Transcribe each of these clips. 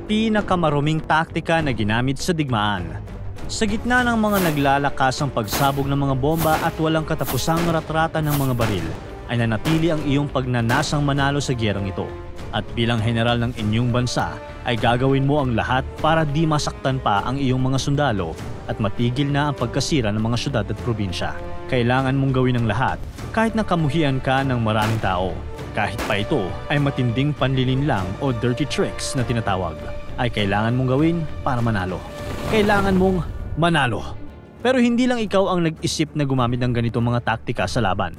Pinakamaruming taktika na ginamit sa digmaan. Sa gitna ng mga naglalakasang pagsabog ng mga bomba at walang katapusang ratrata ng mga baril, ay nanatili ang iyong pagnanasang manalo sa gyerang ito. At bilang general ng inyong bansa, ay gagawin mo ang lahat para di masaktan pa ang iyong mga sundalo at matigil na ang pagkasira ng mga syudad at probinsya. Kailangan mong gawin ang lahat kahit nakamuhian ka ng maraming tao. Kahit pa ito ay matinding panlilinlang o dirty tricks na tinatawag, ay kailangan mong gawin para manalo. Kailangan mong manalo. Pero hindi lang ikaw ang nag-isip na gumamit ng ganitong mga taktika sa laban.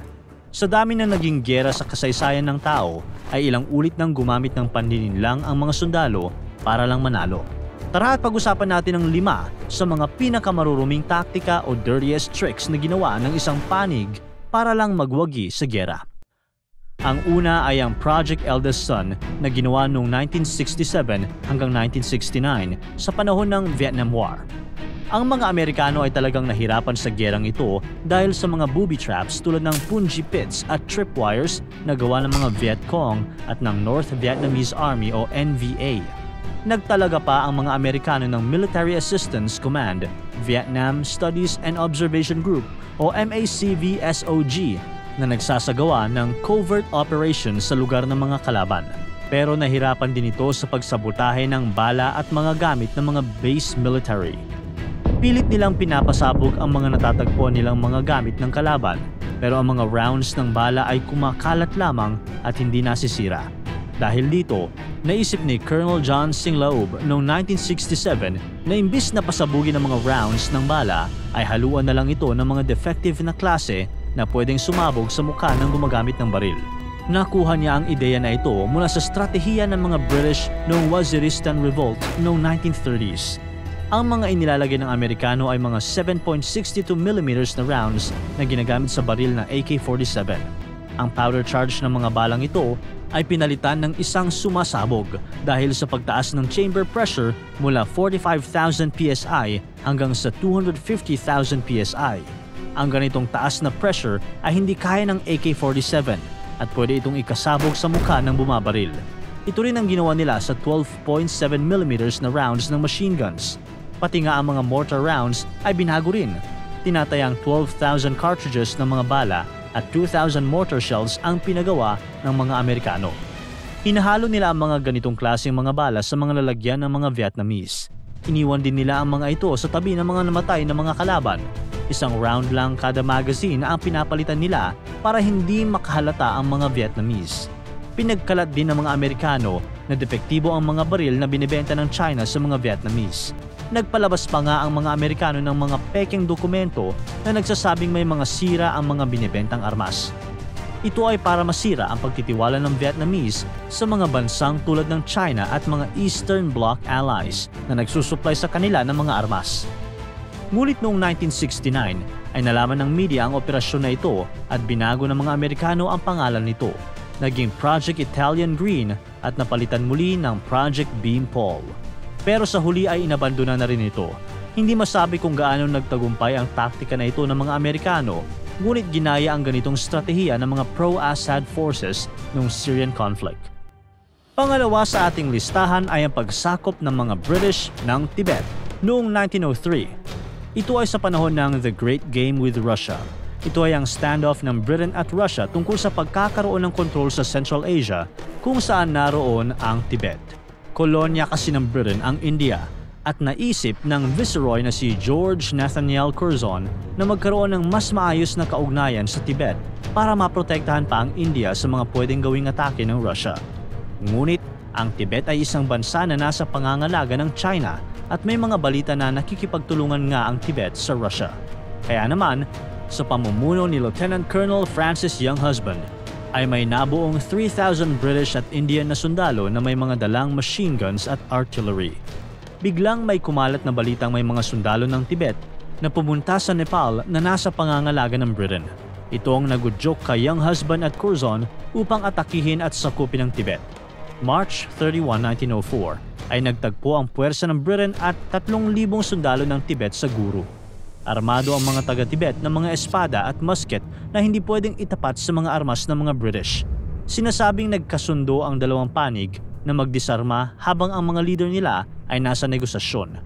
Sa dami na naging gyera sa kasaysayan ng tao, ay ilang ulit nang gumamit ng panlilinlang ang mga sundalo para lang manalo. Tara at pag-usapan natin ang 5 sa mga pinakamaruruming taktika o dirtiest tricks na ginawa ng isang panig para lang magwagi sa gyera. Ang una ay ang Project Eldest Son na ginawa noong 1967 hanggang 1969 sa panahon ng Vietnam War. Ang mga Amerikano ay talagang nahirapan sa gyerang ito dahil sa mga booby traps tulad ng punji pits at tripwires na gawa ng mga Viet Cong at ng North Vietnamese Army o NVA. Nagtalaga pa ang mga Amerikano ng Military Assistance Command, Vietnam Studies and Observation Group o MACVSOG na nagsasagawa ng covert operations sa lugar ng mga kalaban. Pero nahirapan din ito sa pagsabotahe ng bala at mga gamit ng mga base military. Pilit nilang pinapasabog ang mga natatagpuan nilang mga gamit ng kalaban, pero ang mga rounds ng bala ay kumakalat lamang at hindi nasisira. Dahil dito, naisip ni Colonel John Singlaob noong 1967 na imbis na pasabugin ang mga rounds ng bala, ay haluan na lang ito ng mga defective na klase na pwedeng sumabog sa mukha ng gumagamit ng baril. Nakuha niya ang ideya na ito mula sa estratehiya ng mga British noong Waziristan Revolt noong 1930s. Ang mga inilalagay ng Amerikano ay mga 7.62mm na rounds na ginagamit sa baril na AK-47. Ang powder charge ng mga balang ito ay pinalitan ng isang sumasabog dahil sa pagtaas ng chamber pressure mula 45,000 PSI hanggang sa 250,000 PSI. Ang ganitong taas na pressure ay hindi kaya ng AK-47 at pwede itong ikasabog sa mukha ng bumabaril. Ito rin ang ginawa nila sa 12.7mm na rounds ng machine guns. Pati nga ang mga mortar rounds ay binago rin. Tinatayang 12,000 cartridges ng mga bala at 2,000 mortar shells ang pinagawa ng mga Amerikano. Hinahalo nila ang mga ganitong klaseng mga bala sa mga lalagyan ng mga Vietnamese. Iniwan din nila ang mga ito sa tabi ng mga namatay na mga kalaban. Isang round lang kada magazine ang pinapalitan nila para hindi makahalata ang mga Vietnamese. Pinagkalat din ng mga Amerikano na depektibo ang mga baril na binibenta ng China sa mga Vietnamese. Nagpalabas pa nga ang mga Amerikano ng mga pekeng dokumento na nagsasabing may mga sira ang mga binibentang armas. Ito ay para masira ang pagtitiwala ng Vietnamese sa mga bansang tulad ng China at mga Eastern Bloc allies na nagsusupply sa kanila ng mga armas. Ngunit noong 1969 ay nalaman ng media ang operasyon na ito at binago ng mga Amerikano ang pangalan nito. Naging Project Italian Green at napalitan muli ng Project Beanpole. Pero sa huli ay inabandona na rin ito. Hindi masabi kung gaano nagtagumpay ang taktika na ito ng mga Amerikano, ngunit ginaya ang ganitong strategiya ng mga pro-Assad forces noong Syrian conflict. Pangalawa sa ating listahan ay ang pagsakop ng mga British ng Tibet noong 1903. Ito ay sa panahon ng The Great Game with Russia. Ito ay ang standoff ng Britain at Russia tungkol sa pagkakaroon ng kontrol sa Central Asia kung saan naroon ang Tibet. Kolonya kasi ng Britain ang India at naisip ng Viceroy na si George Nathaniel Curzon na magkaroon ng mas maayos na kaugnayan sa Tibet para maprotektahan pa ang India sa mga pwedeng gawing atake ng Russia. Ngunit ang Tibet ay isang bansa na nasa pangangalaga ng China at may mga balita na nakikipagtulungan nga ang Tibet sa Russia. Kaya naman, sa pamumuno ni Lieutenant Colonel Francis Younghusband, ay may nabuong 3,000 British at Indian na sundalo na may mga dalang machine guns at artillery. Biglang may kumalat na balitang may mga sundalo ng Tibet na pumunta sa Nepal na nasa pangangalaga ng Britain. Ito ang nagudyok kay Younghusband at Curzon upang atakihin at sakupin ang Tibet. March 31, 1904 ay nagtagpo ang puwersa ng Britain at 3,000 sundalo ng Tibet sa Guru. Armado ang mga taga-Tibet ng mga espada at musket na hindi pwedeng itapat sa mga armas ng mga British. Sinasabing nagkasundo ang dalawang panig na magdisarma habang ang mga leader nila ay nasa negosasyon.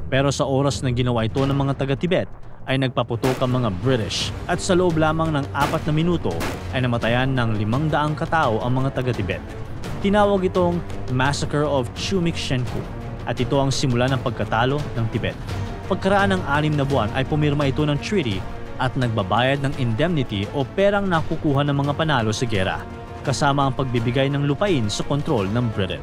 Pero sa oras na ginawa ito ng mga taga-Tibet ay nagpaputok ang mga British at sa loob lamang ng 4 na minuto ay namatayan ng 500 katao ang mga taga-Tibet. Tinawag itong Massacre of Chumik-Shenku at ito ang simula ng pagkatalo ng Tibet. Pagkaraan ng 6 na buwan ay pumirma ito ng treaty at nagbabayad ng indemnity o perang nakukuha ng mga panalo sa giyera, kasama ang pagbibigay ng lupain sa kontrol ng Britain.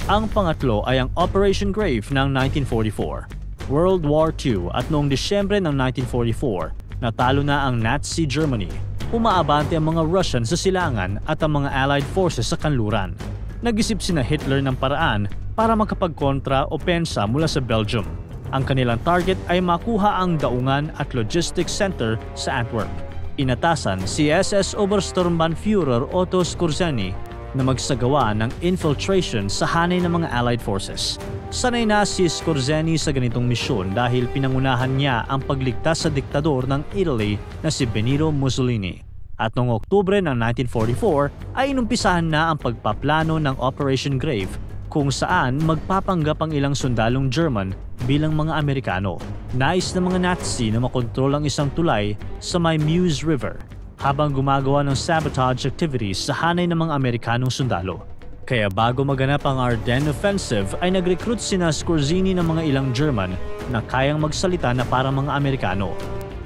Ang pangatlo ay ang Operation Grave ng 1944. World War II at noong Disyembre ng 1944, natalo na ang Nazi Germany. Umaabante ang mga Russian sa silangan at ang mga Allied forces sa kanluran. Nag-isip sina Hitler ng paraan para makapagkontra o pensa mula sa Belgium. Ang kanilang target ay makuha ang daungan at logistics center sa Antwerp. Inatasan si SS Obersturmbannführer Otto Skorzeny na magsagawa ng infiltration sa hanay ng mga Allied forces. Sanay na si Skorzeny sa ganitong misyon dahil pinangunahan niya ang pagligtas sa diktador ng Italy na si Benito Mussolini. At noong Oktubre ng 1944 ay inumpisahan na ang pagpaplano ng Operation Grave kung saan magpapanggap ang ilang sundalong German bilang mga Amerikano. Nais ng mga Nazi na makontrol ang isang tulay sa may Meuse River habang gumagawa ng sabotage activities sa hanay ng mga Amerikanong sundalo. Kaya bago maganap ang Ardennes Offensive ay nag-recruit sina Skorzeny ng mga ilang German na kayang magsalita na parang mga Amerikano.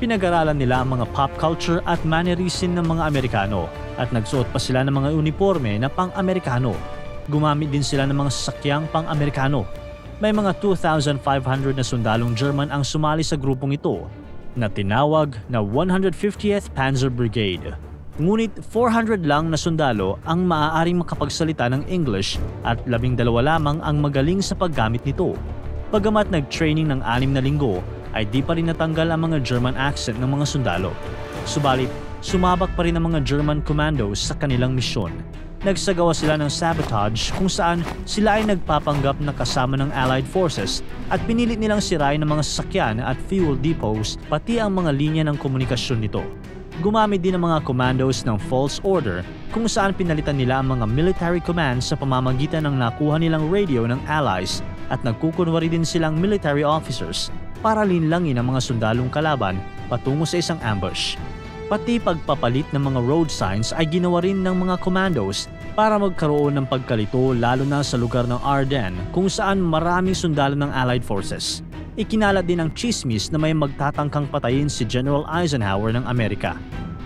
Pinag-aralan nila ang mga pop culture at mannerism ng mga Amerikano at nagsuot pa sila ng mga uniforme na pang-Amerikano. Gumamit din sila ng mga sasakyang pang-Amerikano. May mga 2,500 na sundalong German ang sumali sa grupong ito na tinawag na 150th Panzer Brigade. Ngunit 400 lang na sundalo ang maaaring makapagsalita ng English at 12 lamang ang magaling sa paggamit nito. Pagamat nag-training ng 6 na linggo, ay di pa rin natanggal ang mga German accent ng mga sundalo. Subalit, sumabak pa rin ang mga German commandos sa kanilang misyon. Nagsagawa sila ng sabotage kung saan sila ay nagpapanggap na kasama ng Allied forces at pinilit nilang sirain ng mga sasakyan at fuel depots pati ang mga linya ng komunikasyon nito. Gumamit din ang mga commandos ng false order kung saan pinalitan nila ang mga military commands sa pamamagitan ng nakuha nilang radio ng Allies at nagkukunwari din silang military officers para linlangin ang mga sundalong kalaban patungo sa isang ambush. Pati pagpapalit ng mga road signs ay ginawa rin ng mga commandos para magkaroon ng pagkalito lalo na sa lugar ng Ardennes kung saan maraming sundalo ng Allied forces. Ikinalat din ang chismis na may magtatangkang patayin si General Eisenhower ng Amerika.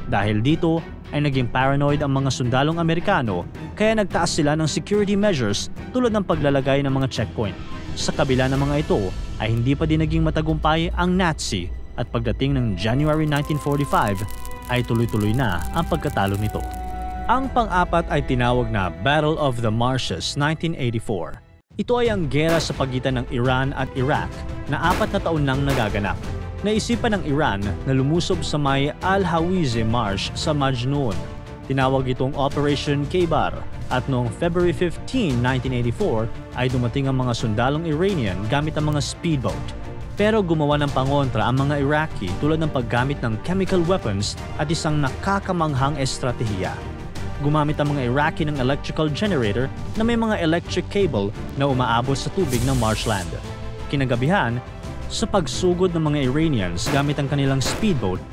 Dahil dito ay naging paranoid ang mga sundalong Amerikano kaya nagtaas sila ng security measures tulad ng paglalagay ng mga checkpoint. Sa kabila ng mga ito ay hindi pa din naging matagumpay ang Nazi at pagdating ng January 1945 ay tuloy-tuloy na ang pagkatalo nito. Ang pang-apat ay tinawag na Battle of the Marshes 1984. Ito ay ang giyera sa pagitan ng Iran at Iraq na 4 na taon nang nagaganap. Naisipan ng Iran na lumusob sa may Al-Hawize Marsh sa Majnoon. Tinawag itong Operation Khaybar at noong February 15, 1984 ay dumating ang mga sundalong Iranian gamit ang mga speedboat. Pero gumawa ng pangontra ang mga Iraqi tulad ng paggamit ng chemical weapons at isang nakakamanghang estratehiya. Gumamit ang mga Iraqi ng electrical generator na may mga electric cable na umaabot sa tubig ng marshland. Kinagabihan, sa pagsugod ng mga Iranians gamit ang kanilang speedboat,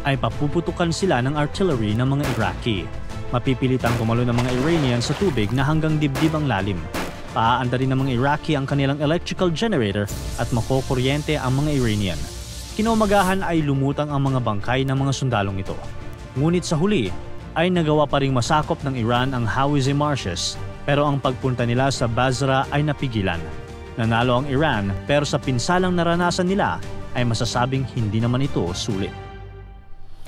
ay papuputukan sila ng artillery ng mga Iraqi. Mapipilitang gumalo ng mga Iranians sa tubig na hanggang dibdib ang lalim. Paaanda rin ng mga Iraqi ang kanilang electrical generator at makokuryente ang mga Iranian. Kinaumagahan ay lumutang ang mga bangkay ng mga sundalong ito. Ngunit sa huli ay nagawa pa ring masakop ng Iran ang Hawize Marshes pero ang pagpunta nila sa Basra ay napigilan. Nanalo ang Iran pero sa pinsalang naranasan nila ay masasabing hindi naman ito sulit.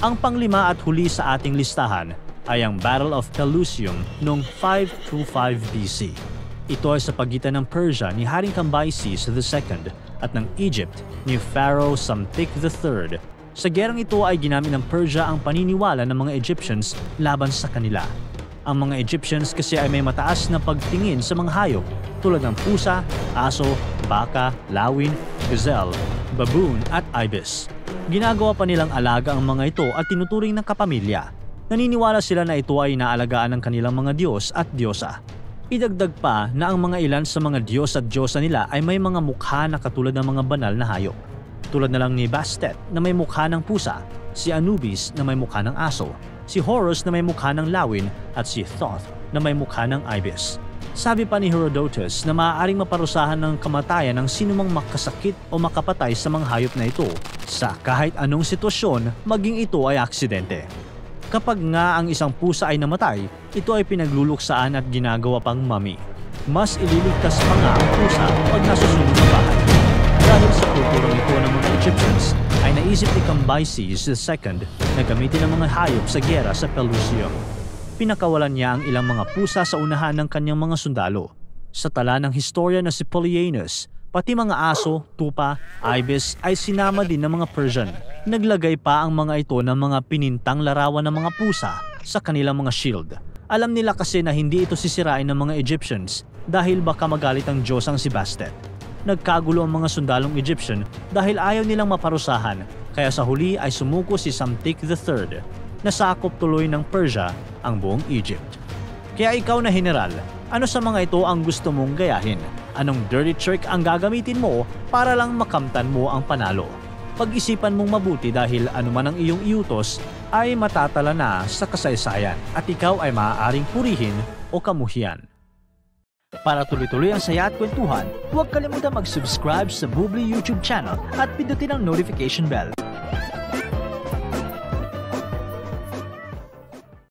Ang panglima at huli sa ating listahan ay ang Battle of Pelusium noong 525 BC. Ito ay sa pagitan ng Persia ni Haring Cambyses II at ng Egypt ni Pharaoh Psamtik III. Sa gerang ito ay ginamit ng Persia ang paniniwala ng mga Egyptians laban sa kanila. Ang mga Egyptians kasi ay may mataas na pagtingin sa mga hayop tulad ng pusa, aso, baka, lawin, gazelle, baboon at ibis. Ginagawa pa nilang alaga ang mga ito at tinuturing ng kapamilya. Naniniwala sila na ito ay inaalagaan ng kanilang mga Diyos at Diyosa. Idagdag pa na ang mga ilan sa mga Diyos at Diyosa nila ay may mga mukha na katulad ng mga banal na hayop. Tulad na lang ni Bastet na may mukha ng pusa, si Anubis na may mukha ng aso, si Horus na may mukha ng lawin at si Thoth na may mukha ng ibis. Sabi pa ni Herodotus na maaaring maparusahan ng kamatayan ng sinumang makasakit o makapatay sa mga hayop na ito sa kahit anong sitwasyon, maging ito ay aksidente. Kapag nga ang isang pusa ay namatay, ito ay pinagluluksaan at ginagawa pang mummy. Mas ililigtas pa nga ang pusa pag nasusunod sa bahay. Dahil sa kulturang ito ng mga Egyptians, ay naisip ni Cambyses II na gamitin ang mga hayop sa gyera sa Pelusium. Pinakawalan niya ang ilang mga pusa sa unahan ng kanyang mga sundalo. Sa tala ng historia na si Polyaenus, pati mga aso, tupa, ibis ay sinama din ng mga Persian. Naglagay pa ang mga ito ng mga pinintang larawan ng mga pusa sa kanilang mga shield. Alam nila kasi na hindi ito sisirain ng mga Egyptians dahil baka magalit ang Diyos ang si Bastet. Nagkagulo ang mga sundalong Egyptian dahil ayaw nilang maparusahan, kaya sa huli ay sumuko si Psamtik III. Nasakop tuloy ng Persia ang buong Egypt. Kaya ikaw na general, ano sa mga ito ang gusto mong gayahin? Anong dirty trick ang gagamitin mo para lang makamtan mo ang panalo? Pag-isipan mong mabuti dahil anuman ang iyong iutos ay matatala na sa kasaysayan at ikaw ay maaaring purihin o kamuhian. Para tuloy-tuloy ang saya at kwentuhan, huwag kalimutan mag-subscribe sa Bubbly YouTube channel at pindutin ang notification bell.